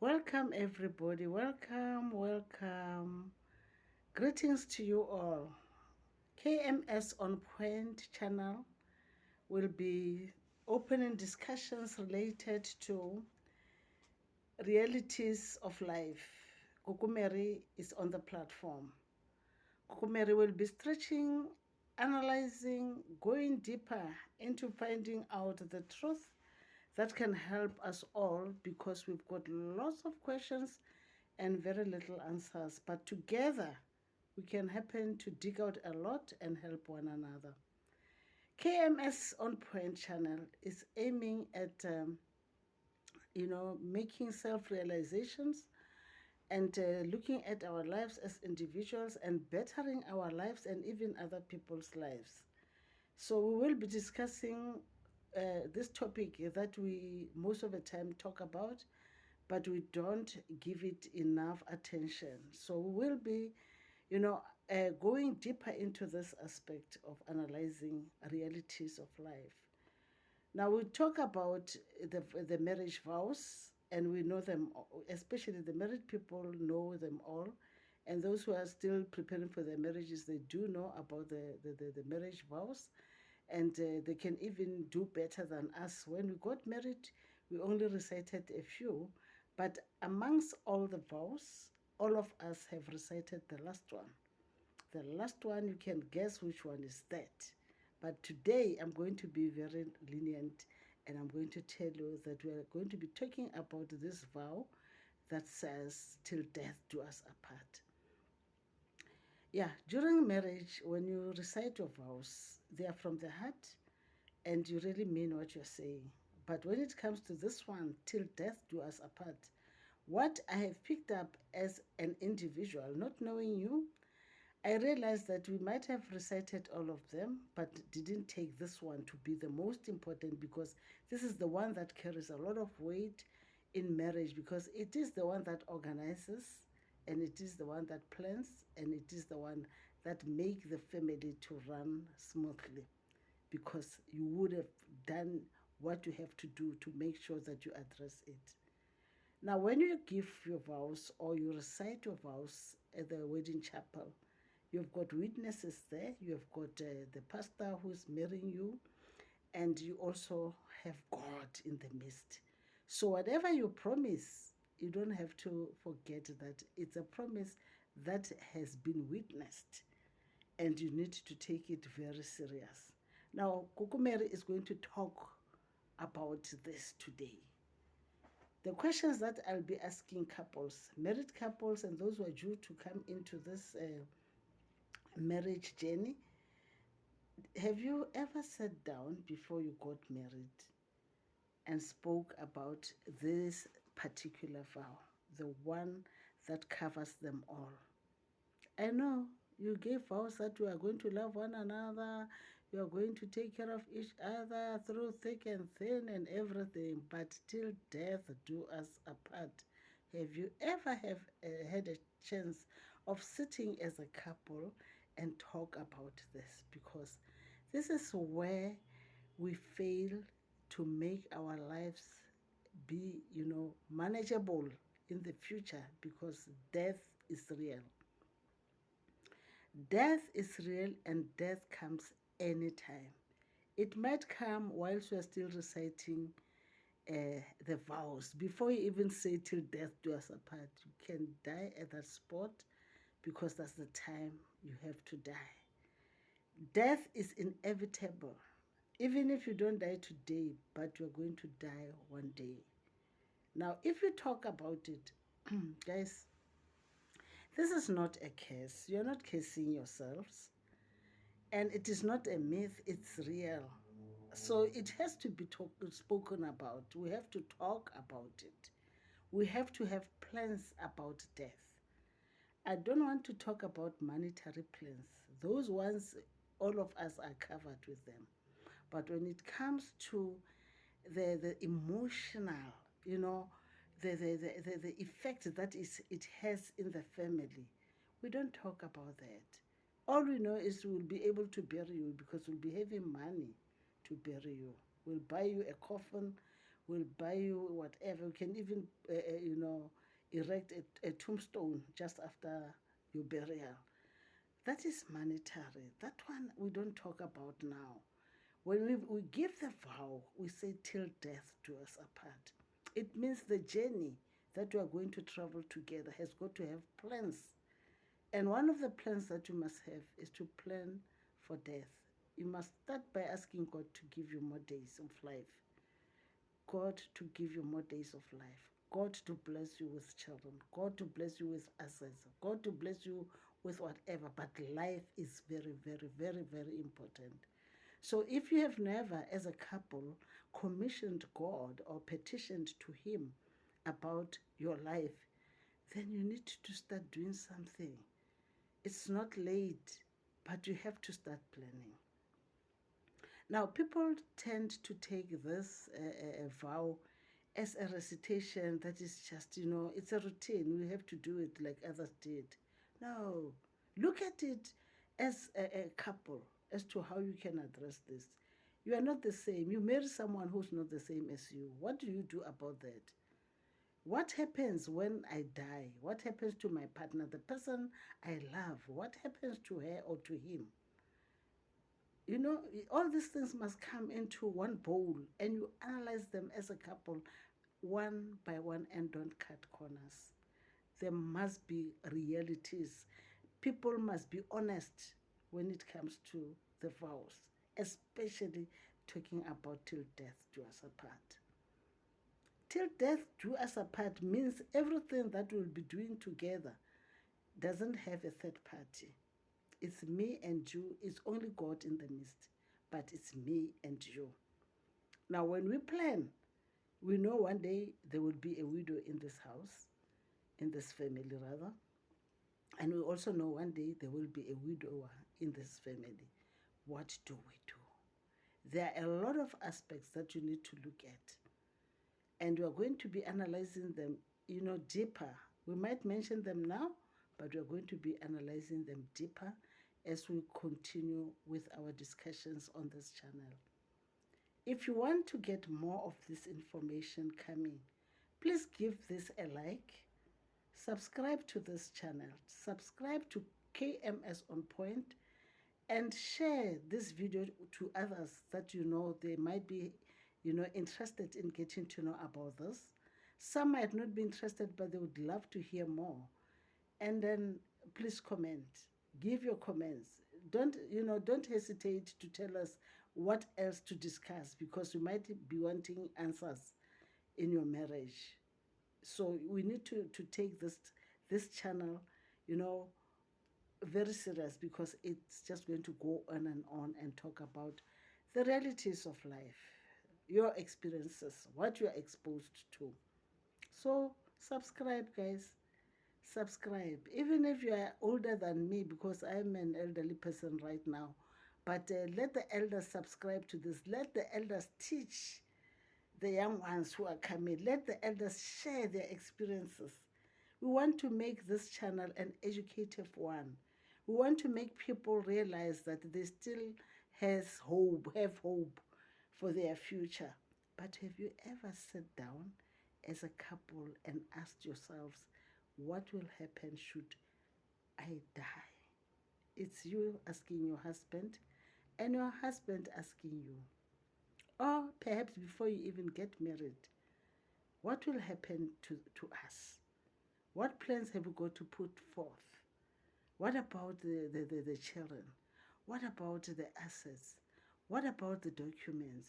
Welcome, everybody. Welcome, welcome. Greetings to you all. KMS On Point channel will be opening discussions related to realities of life. Kukumeri is on the platform. Kukumeri will be stretching, analyzing, going deeper into finding out the truth that can help us all because we've got lots of questions and very little answers. But together, we can happen to dig out a lot and help one another. KMS On Point channel is aiming at, making self-realizations and looking at our lives as individuals and bettering our lives and even other people's lives. So we will be discussing this topic that we most of the time talk about, but we don't give it enough attention. So we will be, going deeper into this aspect of analyzing realities of life. Now we talk about the marriage vows, and we know them, especially the married people know them all. And those who are still preparing for their marriages, they do know about the marriage vows, and they can even do better than us. When we got married, we only recited a few, but amongst all the vows, all of us have recited the last one. The last one, you can guess which one is that. But today, I'm going to be very lenient and I'm going to tell you that we are going to be talking about this vow that says, till death do us apart. Yeah, during marriage, when you recite your vows, they are from the heart and you really mean what you're saying. But when it comes to this one, till death do us apart, what I have picked up as an individual, not knowing you, I realized that we might have recited all of them, but didn't take this one to be the most important because this is the one that carries a lot of weight in marriage because it is the one that organizes and it is the one that plans and it is the one that make the family to run smoothly because you would have done what you have to do to make sure that you address it. Now, when you give your vows or you recite your vows at the wedding chapel, you've got witnesses there, you have got the pastor who's marrying you, and you also have God in the midst. So, whatever you promise, you don't have to forget that it's a promise that has been witnessed, and you need to take it very serious. Now, Kukumeri is going to talk about this today. The questions that I'll be asking couples, married couples, and those who are due to come into this marriage journey, have you ever sat down before you got married and spoke about this particular vow, the one that covers them all? I know you gave vows that you are going to love one another, you are going to take care of each other through thick and thin and everything, but till death do us apart. Have you ever had a chance of sitting as a couple and talk about this? Because this is where we fail to make our lives be, manageable in the future because death is real. Death is real and death comes anytime. It might come whilst we are still reciting the vows. Before you even say till death do us apart, you can die at that spot because that's the time you have to die. Death is inevitable. Even if you don't die today, but you're going to die one day. Now, if you talk about it, guys, this is not a curse. You're not cursing yourselves. And it is not a myth, it's real. So it has to be spoken about. We have to talk about it. We have to have plans about death. I don't want to talk about monetary plans. Those ones, all of us are covered with them. But when it comes to the emotional, the effect that it has in the family, we don't talk about that. All we know is we'll be able to bury you because we'll be having money to bury you. We'll buy you a coffin, We'll buy you whatever. We can even, erect a tombstone just after your burial. That is monetary. That one we don't talk about now. When we give the vow, we say, till death do us apart. It means the journey that we are going to travel together has got to have plans. And one of the plans that you must have is to plan for death. You must start by asking God to give you more days of life. God to give you more days of life. God to bless you with children. God to bless you with assets. God to bless you with whatever. But life is very, very, very, very important. So if you have never, as a couple, commissioned God or petitioned to Him about your life, then you need to start doing something. It's not late, but you have to start planning. Now, people tend to take this vow as a recitation that is just, it's a routine. We have to do it like others did. No, look at it as a couple, as to how you can address this. You are not the same. You marry someone who's not the same as you. What do you do about that? What happens when I die? What happens to my partner, the person I love? What happens to her or to him? All these things must come into one bowl and you analyze them as a couple one by one and don't cut corners. There must be realities. People must be honest when it comes to the vows, especially talking about till death do us apart. Till death do us apart means everything that we'll be doing together doesn't have a third party. It's me and you. It's only God in the midst, but it's me and you. Now, when we plan, we know one day there will be a widow in this house, in this family rather. And we also know one day there will be a widower in this family. What do we do? There are a lot of aspects that you need to look at. And we are going to be analyzing them, deeper. We might mention them now, but we are going to be analyzing them deeper as we continue with our discussions on this channel. If you want to get more of this information coming, please give this a like, subscribe to this channel, subscribe to KMS On Point, and share this video to others that they might be interested in getting to know about this. Some might not be interested, but they would love to hear more. And then please comment, give your comments. Don't hesitate to tell us what else to discuss, because you might be wanting answers in your marriage. So we need to take this channel, very serious, because it's just going to go on and talk about the realities of life, your experiences, what you are exposed to. So subscribe, guys. Subscribe. Even if you are older than me, because I'm an elderly person right now. But let the elders subscribe to this. Let the elders teach the young ones who are coming. Let the elders share their experiences. We want to make this channel an educative one. We want to make people realize that they still have hope for their future. But have you ever sat down as a couple and asked yourselves, what will happen should I die? It's you asking your husband and your husband asking you. Or perhaps before you even get married, what will happen to us? What plans have we got to put forth? What about the children? What about the assets? What about the documents?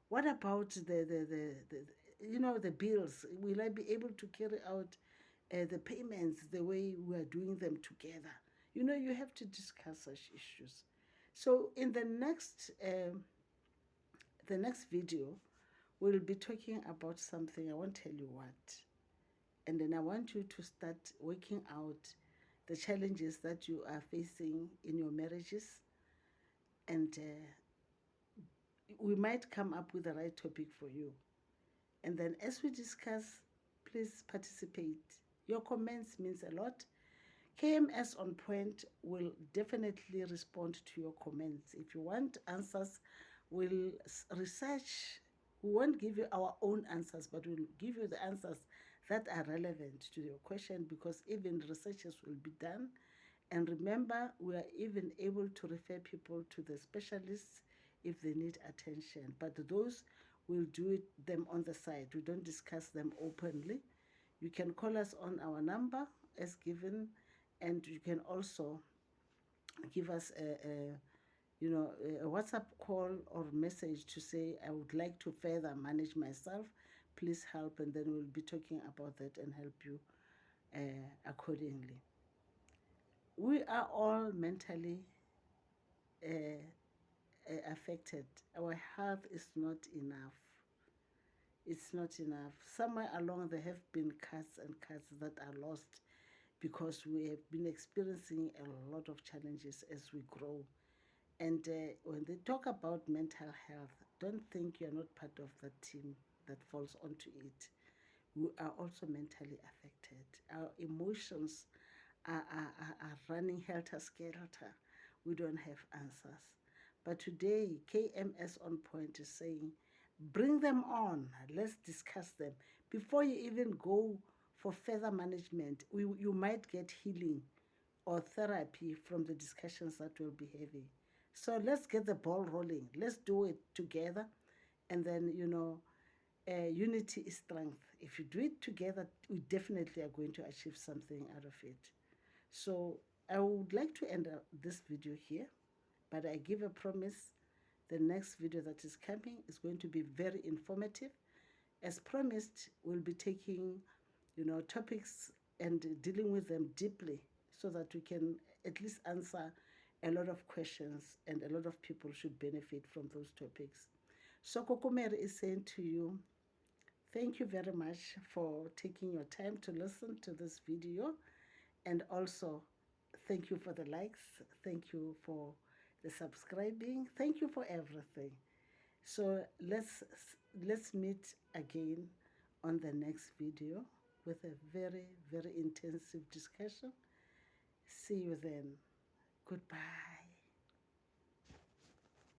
What about the bills? Will I be able to carry out the payments the way we are doing them together? You have to discuss such issues. So in the next video, we'll be talking about something. I won't tell you what. And then I want you to start working out the challenges that you are facing in your marriages. And we might come up with the right topic for you. And then as we discuss, please participate. Your comments means a lot. KMS On Point will definitely respond to your comments. If you want answers, we'll research We won't give you our own answers, but we'll give you the answers that are relevant to your question, because even researches will be done. And remember, we are even able to refer people to the specialists if they need attention. But those, we'll do them on the side. We don't discuss them openly. You can call us on our number as given, and you can also give us a WhatsApp call or message to say, I would like to further manage myself. Please help, and then we'll be talking about that and help you accordingly. We are all mentally affected. Our health is not enough. It's not enough. Somewhere along, there have been cuts and cuts that are lost because we have been experiencing a lot of challenges as we grow. And when they talk about mental health, don't think you're not part of that team that falls onto it. We are also mentally affected. Our emotions are running helter skelter. We don't have answers. But today, KMS On Point is saying, bring them on. Let's discuss them. Before you even go for further management, you might get healing or therapy from the discussions that we'll be having. So let's get the ball rolling. Let's do it together. And then, unity is strength. If you do it together, we definitely are going to achieve something out of it. So I would like to end this video here, but I give a promise. The next video that is coming is going to be very informative. As promised, we'll be taking, topics and dealing with them deeply so that we can at least answer a lot of questions, and a lot of people should benefit from those topics. So Kokomere is saying to you, thank you very much for taking your time to listen to this video, and also thank you for the likes, thank you for the subscribing, thank you for everything. So let's meet again on the next video with a very, very intensive discussion. See you then. Goodbye.